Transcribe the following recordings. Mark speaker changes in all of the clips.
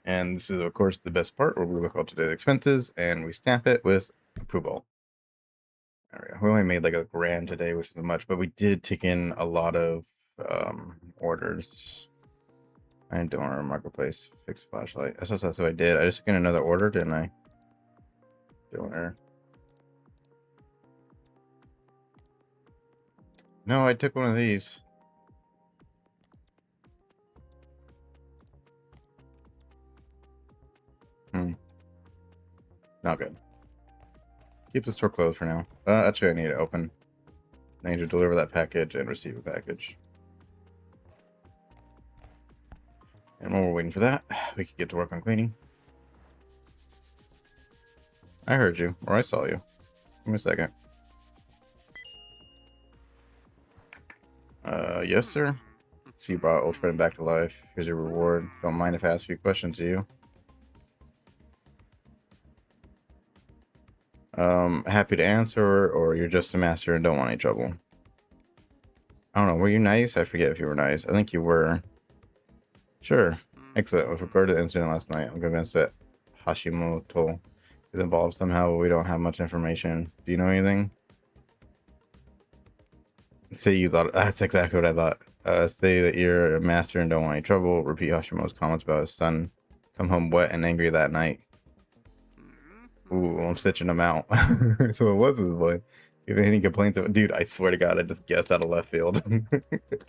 Speaker 1: And this is, of course, the best part where we look up today's expenses and we stamp it with approval. All right, we only made like $1,000 today, which isn't much, but we did take in a lot of orders. I didn't do our marketplace fix flashlight. That's what I did. I just took in another order, didn't I? Donor. No, I took one of these. Not good. Keep the store closed for now. Actually, I need to open. I need to deliver that package and receive a package. And while we're waiting for that, we can get to work on cleaning. I heard you, or I saw you. Give me a second. Yes, sir. So you brought old friend back to life. Here's your reward. Don't mind if I ask a few questions to you. Happy to answer, or you're just a master and don't want any trouble. I don't know. Were you nice? I forget if you were nice. I think you were. Sure. Excellent. With regard to the incident last night, I'm convinced that Hashimoto is involved somehow, but we don't have much information. Do you know anything? Say you thought. That's exactly what I thought. Say that you're a master and don't want any trouble. Repeat Hashimoto's comments about his son. Come home wet and angry that night. Ooh, I'm stitching him out. So it was this boy. If any complaints of, dude, I swear to God, I just guessed out of left field.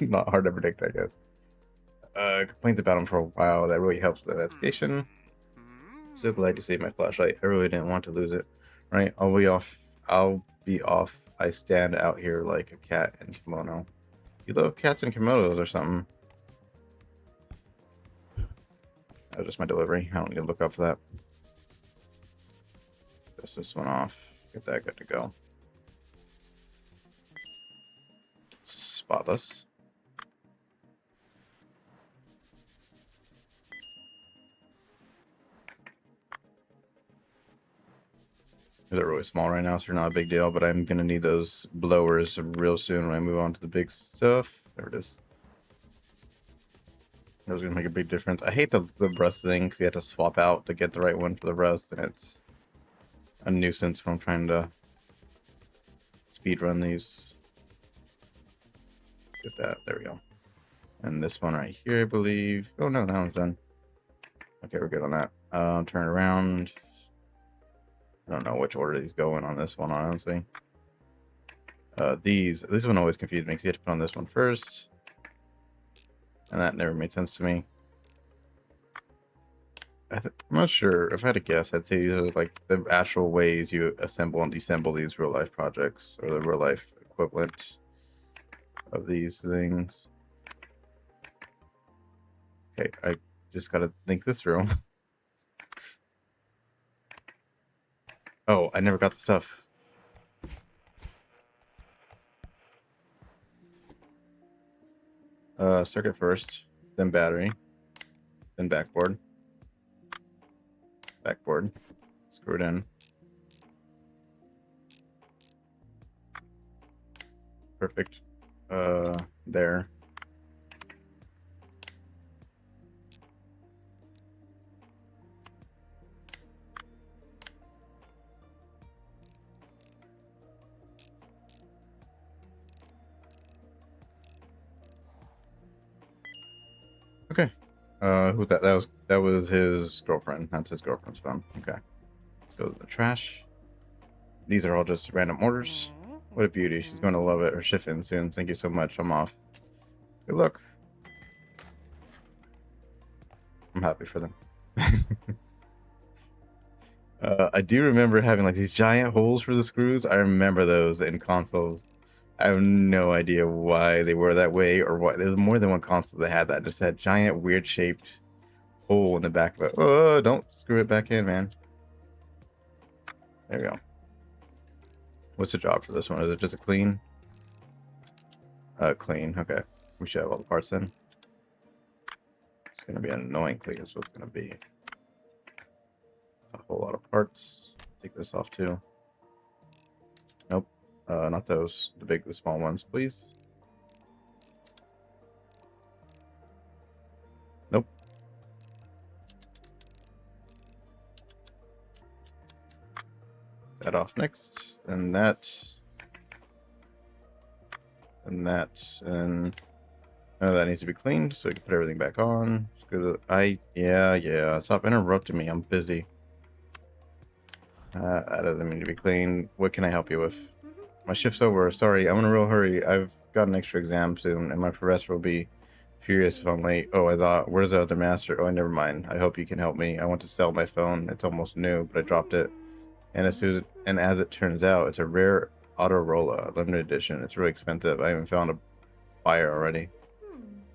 Speaker 1: Not hard to predict, I guess. Complaints about him for a while. That really helps the investigation. So glad you saved my flashlight. I really didn't want to lose it. Right, I'll be off. I stand out here like a cat in kimono. You love cats and kimonos or something. That was just my delivery. I don't need to look up for that. Dust this one off. Get that good to go. Spotless. They're really small right now, so they're not a big deal, but I'm gonna need those blowers real soon when I move on to the big stuff. There it is. That was gonna make a big difference. I hate the rust thing because you have to swap out to get the right one for the rust, and it's a nuisance when I'm trying to speed run these. Get that. There we go. And this one right here, I believe. Oh no, that one's done. Okay, we're good on that. Turn it around. I don't know which order these go in on this one, honestly. This one always confused me because you have to put on this one first. And that never made sense to me. I'm not sure. If I had to guess, I'd say these are like the actual ways you assemble and disassemble these real life projects, or the real life equivalent of these things. Okay, I just gotta think this through. Oh, I never got the stuff. Circuit first, then battery, then backboard. Backboard. Screw it in. Perfect. There. Okay. Who's that? That was his girlfriend. That's his girlfriend's phone. Okay. Let's go to the trash. These are all just random orders. What a beauty. She's going to love it. Her shift in soon. Thank you so much. I'm off. Good luck. I'm happy for them. I do remember having like these giant holes for the screws. I remember those in consoles. I have no idea why they were that way or what. There's more than one console that had that. Just that giant weird shaped hole in the back of it. Oh, don't screw it back in, man. There we go. What's the job for this one? Is it just a clean? Clean. Okay. We should have all the parts in. It's gonna be an annoying clean is what it's gonna be. A whole lot of parts. Take this off too. Nope. Not those. The small ones, please. Nope. that off next, and that, and that, and none of that needs to be cleaned, so we can put everything back on. Yeah. Stop interrupting me. I'm busy. That doesn't need to be cleaned. What can I help you with? My shift's over. Sorry, I'm in a real hurry. I've got an extra exam soon, and my professor will be furious if I'm late. Oh, I thought, where's the other master? Oh, never mind. I hope you can help me. I want to sell my phone. It's almost new, but I dropped it. And as it turns out, it's a rare Autorola limited edition. It's really expensive. I even found a buyer already.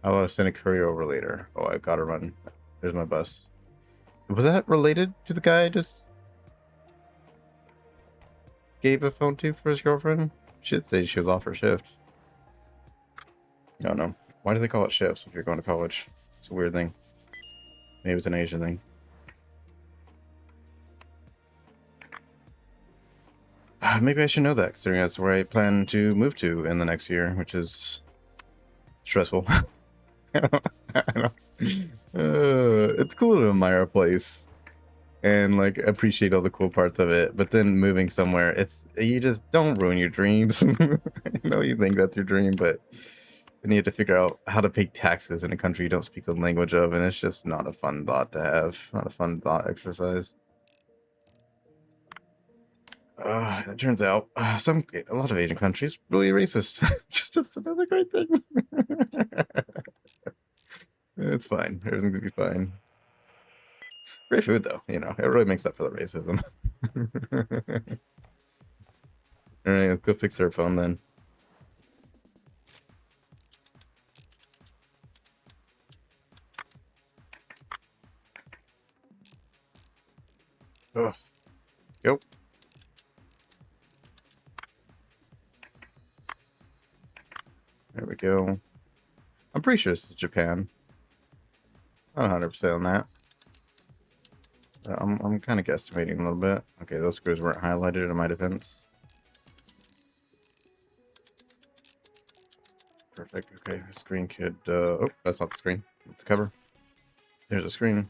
Speaker 1: I'll send a courier over later. Oh, I've got to run. There's my bus. Was that related to the guy I just gave a phone to for his girlfriend? She'd say she was off her shift. I don't know. Why do they call it shifts if you're going to college? It's a weird thing. Maybe it's an Asian thing. Maybe I should know that, considering that's where I plan to move to in the next year, which is stressful. I don't, it's cool to admire a place and like appreciate all the cool parts of it, but then moving somewhere, you just don't ruin your dreams. I know you think that's your dream, but then you have to figure out how to pay taxes in a country you don't speak the language of, and it's just not a fun thought to have, not a fun thought exercise. It turns out a lot of Asian countries really racist. Just another great thing. It's fine. Everything's gonna be fine. Great food though, you know, it really makes up for the racism. Alright, let's go fix her phone then. Ugh. Yep. There we go. I'm pretty sure this is Japan. I'm 100% on that. I'm kind of guesstimating a little bit. Okay, those screws weren't highlighted in my defense. Perfect. Okay, the screen could... oh, that's not the screen. That's the cover. There's a screen.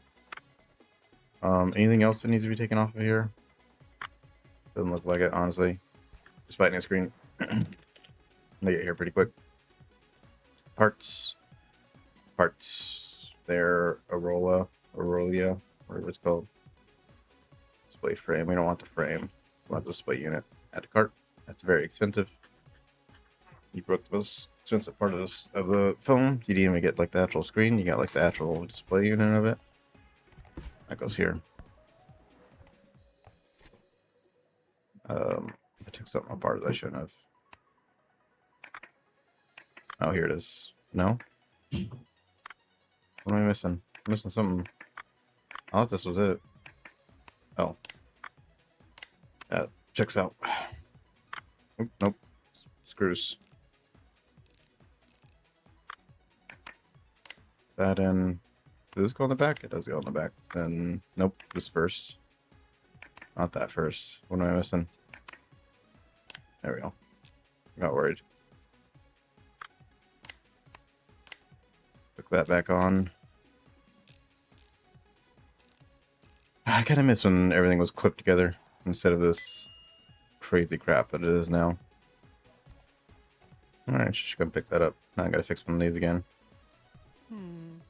Speaker 1: Anything else that needs to be taken off of here? Doesn't look like it, honestly. Just biting the screen. They get here pretty quick. Parts. There, Aurelia, whatever it's called. Display frame. We don't want the frame. We want the display unit. Add to cart. That's very expensive. You broke the most expensive part of the phone. You didn't even get like the actual screen. You got like the actual display unit of it. That goes here. I took something apart that I shouldn't have. Oh, here it is. No? What am I missing? I'm missing something. I thought this was it. Oh. That checks out. Oop, nope. Screws. That in. Does this go on the back? It does go on the back. Then, nope. This first. Not that first. What am I missing? There we go. Got worried. Put that back on. I kind of miss when everything was clipped together instead of this crazy crap that it is now. Alright, just gonna pick that up. Now I gotta fix one of these again.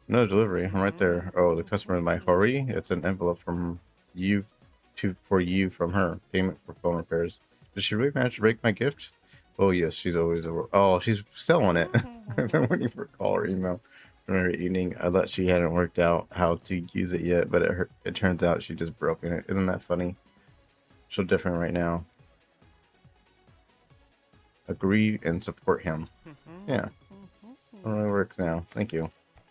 Speaker 1: No delivery. I'm right there. Oh, the customer in my hurry. It's an envelope from you for you from her. Payment for phone repairs. Did she really manage to break my gift? Oh yes, she's always over. Oh, she's selling it. I've been waiting for a call or email from her evening. I thought she hadn't worked out how to use it yet, but it turns out she just broken it. Isn't that funny? So different right now. Agree and support him. Yeah. It really works now. Thank you.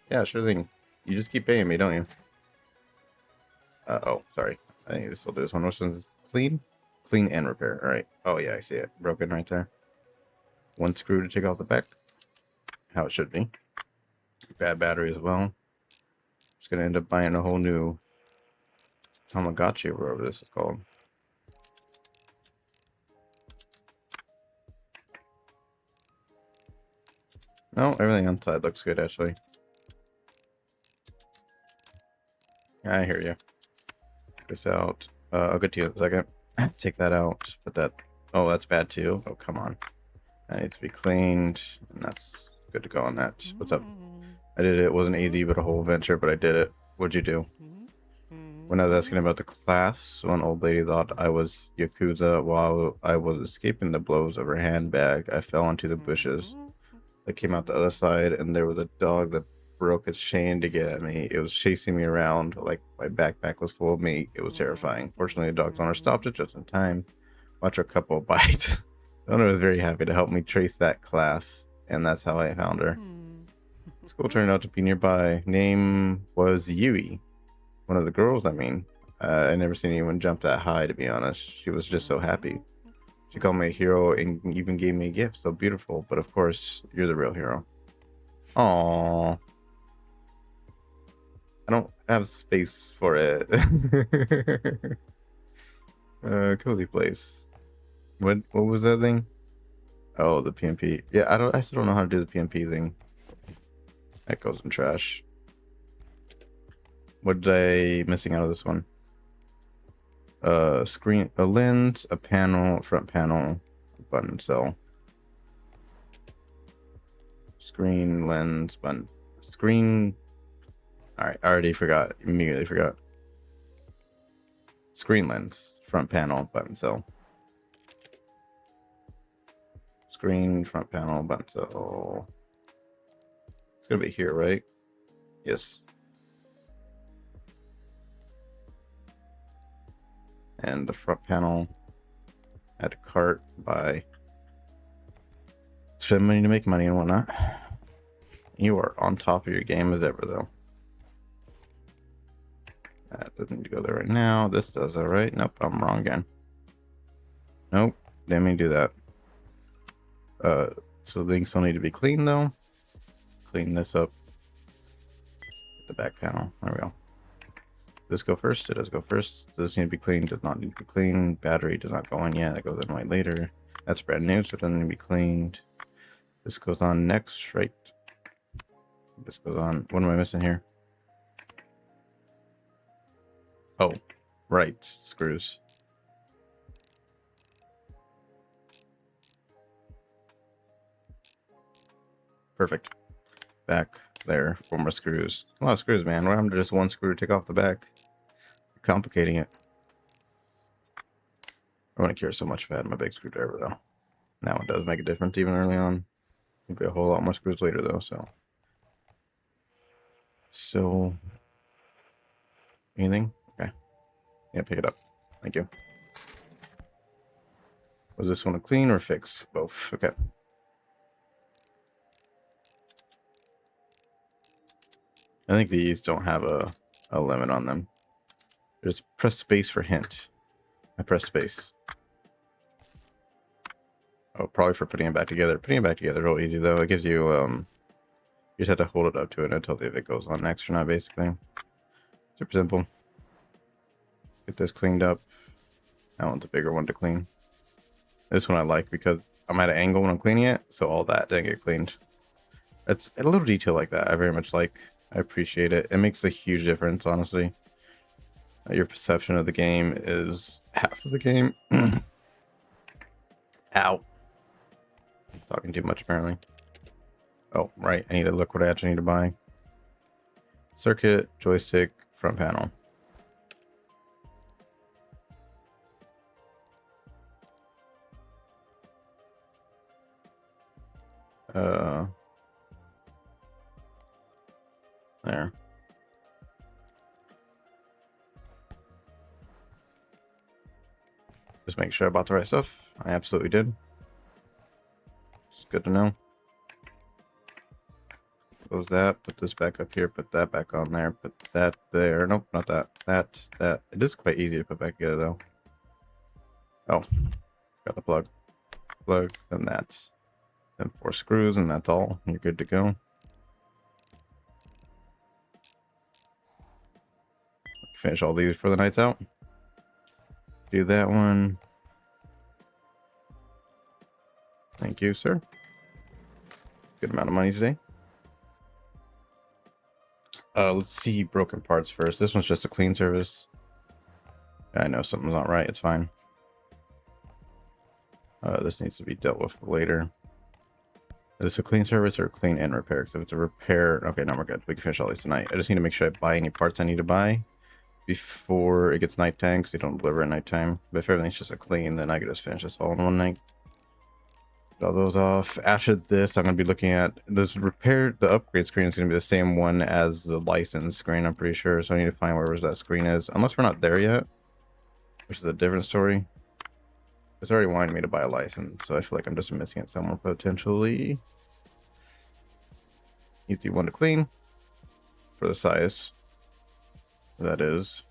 Speaker 1: Yeah, sure thing. You just keep paying me, don't you? Oh, sorry. I need to still do this one. Which one's clean? Clean and repair. Alright. Oh, yeah, I see it. Broken right there. One screw to take off the back. How it should be. Bad battery as well. Just gonna end up buying a whole new Tamagotchi or whatever this is called. No, everything on side looks good, actually. I hear you. This out. I'll get to you in a second. Take that out. Put that. Oh, that's bad too. Oh, come on. That needs to be cleaned. And that's good to go on that. What's up? I did it. It wasn't easy, but a whole adventure, but I did it. What'd you do? When I was asking about the class, one old lady thought I was Yakuza. While I was escaping the blows of her handbag, I fell into the bushes. I came out the other side, and there was a dog that broke its chain to get at me. It was chasing me around like my backpack was full of meat. It was terrifying. Fortunately, the dog's owner stopped it just in time. Watch a couple of bites. The owner was very happy to help me trace that class, and that's how I found her. School turned out to be nearby. Name was Yui. One of the girls, I mean. I never seen anyone jump that high, to be honest. She was just so happy. She called me a hero and even gave me a gift. So beautiful. But of course, you're the real hero. Aww. I don't have space for it. Cozy place. What was that thing? Oh, the PMP. Yeah, I still don't know how to do the PMP thing. That goes in trash. What did I missing out of this one? Screen, a lens, a panel, front panel, button cell. Screen, lens, button, screen. All right, I already forgot. Immediately forgot. Screen, lens, front panel, button cell. Screen, front panel, button cell. It's gonna be here, right? Yes. And the front panel, add a cart, buy, spend money to make money and whatnot. You are on top of your game as ever, though. That doesn't need to go there right now. This does, all right. Nope, I'm wrong again. Nope, didn't mean to do that. So things still need to be cleaned though. Clean this up. The back panel. There we go. Does this go first? It does go first. Does this need to be cleaned? Does not need to be cleaned. Battery does not go in yet. That goes in right later. That's brand new, so it doesn't need to be cleaned. This goes on next, right? This goes on. What am I missing here? Oh, right. Screws. Perfect. Back there. 4 more screws. A lot of screws, man. What happened to just one screw to take off the back? Complicating it. I want to care so much if I had my big screwdriver though. That one does make a difference even early on. There'll be a whole lot more screws later though, so. Still anything? Okay. Yeah, pick it up. Thank you. Was this one a clean or fix? Both. Okay. I think these don't have a limit on them. Just press space for hint. I press space. Oh, probably for putting it back together. Putting it back together real easy though. It gives you you just have to hold it up to it until if it goes on next or not, basically. Super simple. Get this cleaned up. That one's a bigger one to clean. This one I like because I'm at an angle when I'm cleaning it, so all that didn't get cleaned. It's a little detail like that I very much like. I appreciate it. It makes a huge difference, honestly. Your perception of the game is half of the game. Ow. Talking too much, apparently. Oh, right. I need to look what I actually need to buy. Circuit, joystick, front panel. There. Just make sure I bought the right stuff. I absolutely did. It's good to know. Close that. Put this back up here. Put that back on there. Put that there. Nope, not that. That. It is quite easy to put back together, though. Oh, got the plug. Plug, then that. Then 4 screws, and that's all. You're good to go. Finish all these for the nights out. Do that one. Thank you, sir. Good amount of money today. Let's see broken parts first. This one's just a clean service. I know something's not right. It's fine. This needs to be dealt with later. Is this a clean service or a clean and repair? Because if it's a repair, okay, no, we're good. We can finish all these tonight. I just need to make sure I buy any parts I need to buy before it gets nighttime, because they don't deliver at nighttime. But if everything's just a clean, then I can just finish this all in one night. Get all those off. After this, I'm going to be looking at this repair. The upgrade screen is going to be the same one as the license screen, I'm pretty sure. So I need to find wherever that screen is, unless we're not there yet, which is a different story. It's already wanting me to buy a license, so I feel like I'm just missing it somewhere potentially. Easy one to clean for the size that is.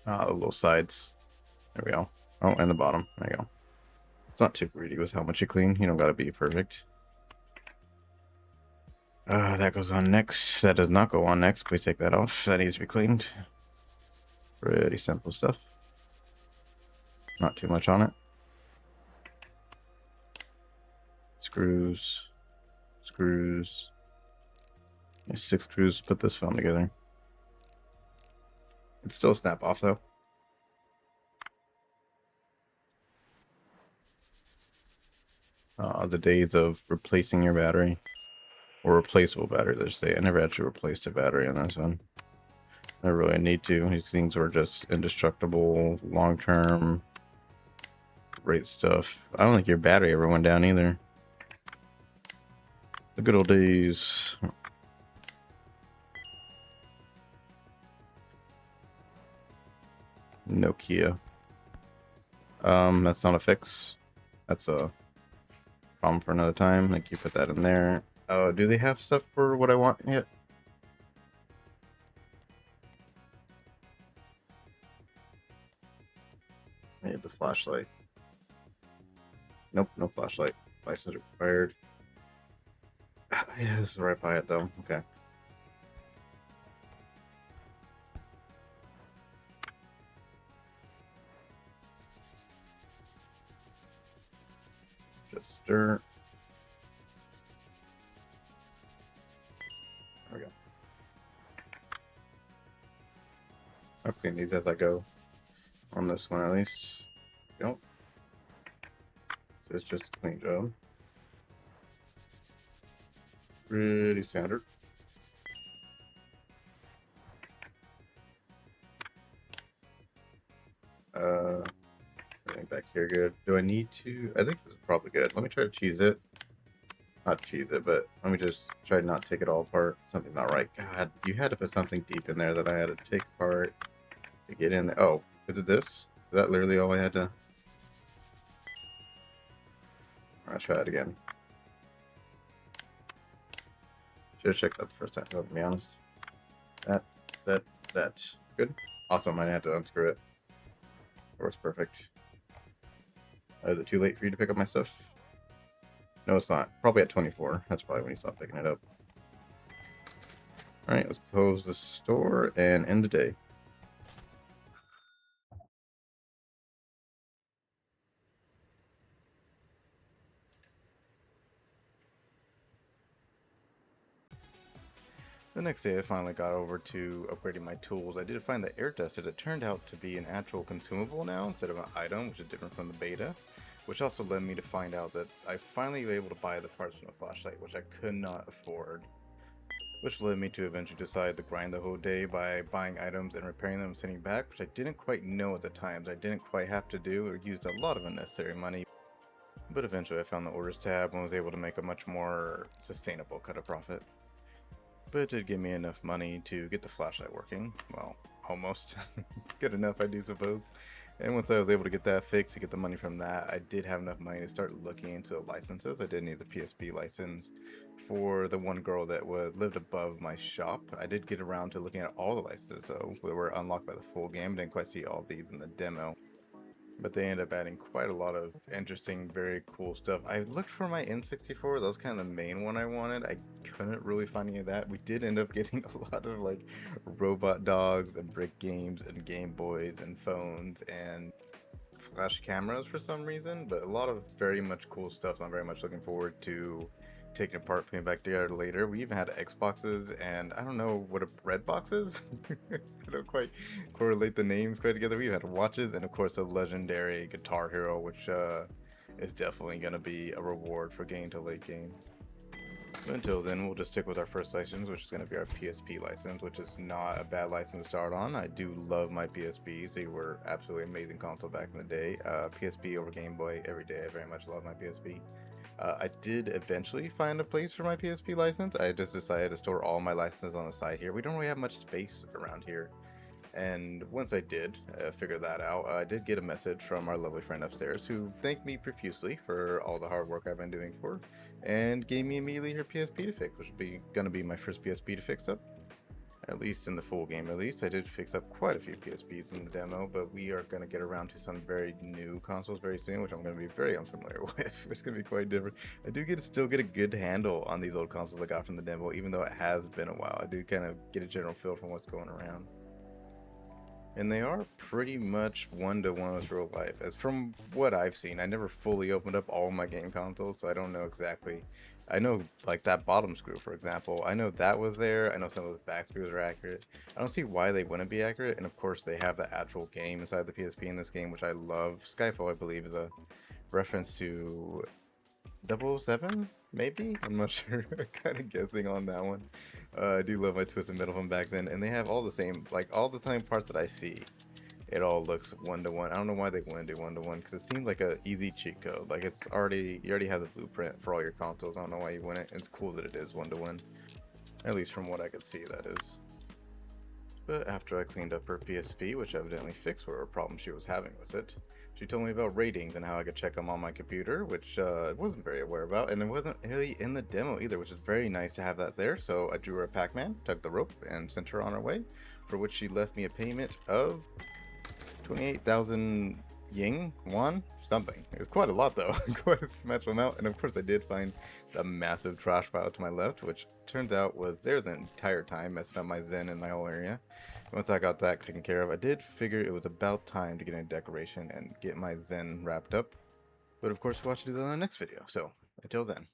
Speaker 1: The little sides. There we go. Oh, and the bottom. There you go. It's not too greedy with how much you clean. You don't gotta be perfect. That goes on next. That does not go on next. Please take that off. That needs to be cleaned. Pretty simple stuff. Not too much on it. Screws. Screws. There's 6 screws to put this phone together. It's still a snap off though. The days of replacing your battery. Or replaceable battery, let's say. I never actually replaced a battery on this one. I really need to. These things were just indestructible, long-term, great stuff. I don't think your battery ever went down either. The good old days. Nokia. That's not a fix. That's a problem for another time. Like, you put that in there. Oh, do they have stuff for what I want yet? I need the flashlight. Nope, no flashlight. License required. Yeah, this is right by it though. Okay. Just stir. There we go. I'll clean these as I go. On this one at least. Nope. So it's just a clean job. Pretty standard. Everything back here good. Do I need to? I think this is probably good. Let me try to cheese it. Not cheese it, but let me just try to not take it all apart. Something's not right. God, you had to put something deep in there that I had to take apart to get in there. Oh, is it this? Is that literally all I had to? I'll try it again. Should have checked that the first time, to be honest. That. Good. Awesome, I had to unscrew it. Works perfect. Is it too late for you to pick up my stuff? No, it's not. Probably at 24. That's probably when you stop picking it up. Alright, let's close the store and end the day. The next day I finally got over to upgrading my tools. I did find the air duster that turned out to be an actual consumable now instead of an item, which is different from the beta. Which also led me to find out that I finally was able to buy the parts from the flashlight, which I could not afford. Which led me to eventually decide to grind the whole day by buying items and repairing them and sending back, which I didn't quite know at the times. I didn't quite have to do or used a lot of unnecessary money. But eventually I found the orders tab and was able to make a much more sustainable cut of profit. But it did give me enough money to get the flashlight working. Well, almost. Good enough, I do suppose. And once I was able to get that fixed, to get the money from that, I did have enough money to start looking into licenses. I did need the PSP license for the one girl that lived above my shop. I did get around to looking at all the licenses, though, that were unlocked by the full game. Didn't quite see all these in the demo. But they end up adding quite a lot of interesting, very cool stuff. I looked for my N64. That was kind of the main one I wanted. I couldn't really find any of that. We did end up getting a lot of like robot dogs and brick games and Game Boys and phones and flash cameras for some reason. But a lot of very much cool stuff. So I'm very much looking forward to taken apart, putting back together later. We even had Xboxes, and I don't know what a bread box is. I don't quite correlate the names quite together. We even had watches, and of course a legendary Guitar Hero, which is definitely going to be a reward for getting to late game. But until then, we'll just stick with our first license, which is going to be our PSP license, which is not a bad license to start on. I do love my PSPs. They were absolutely amazing console back in the day. PSP over Game Boy every day. I very much love my PSP. I did eventually find a place for my PSP license. I just decided to store all my licenses on the side here. We don't really have much space around here. And once I did figure that out, I did get a message from our lovely friend upstairs who thanked me profusely for all the hard work I've been doing for her, and gave me immediately her PSP to fix, which would be gonna be my first PSP to fix up. At least in the full game, at least. I did fix up quite a few PSPs in the demo, but we are going to get around to some very new consoles very soon, which I'm going to be very unfamiliar with. It's going to be quite different. I do still get a good handle on these old consoles I got from the demo, even though it has been a while. I do kind of get a general feel from what's going around. And they are pretty much one-to-one with real life. As from what I've seen, I never fully opened up all my game consoles, so I don't know exactly. I know, like, that bottom screw, for example, I know that was there. I know some of those back screws are accurate. I don't see why they wouldn't be accurate. And of course, they have the actual game inside the PSP in this game, which I love. Skyfall, I believe, is a reference to 007, maybe? I'm not sure. Kind of guessing on that one. I do love my Twisted Metal from back then, and they have all the same, like, all the time parts that I see. It all looks one-to-one. I don't know why they wouldn't do one-to-one, because it seems like a easy cheat code. Like, you already have the blueprint for all your consoles. I don't know why you wouldn't. It's cool that it is one-to-one. At least from what I could see, that is. But after I cleaned up her PSP, which evidently fixed whatever problem she was having with it, she told me about ratings and how I could check them on my computer, which I wasn't very aware about, and it wasn't really in the demo either, which is very nice to have that there. So I drew her a Pac-Man, tugged the rope, and sent her on her way, for which she left me a payment of 28,000 yin, won, something. It was quite a lot though, quite a smash amount. And of course I did find the massive trash pile to my left, which turns out was there the entire time, messing up my zen in my whole area. Once I got that taken care of, I did figure it was about time to get a decoration and get my zen wrapped up. But of course we'll watch you do that in the next video, so until then.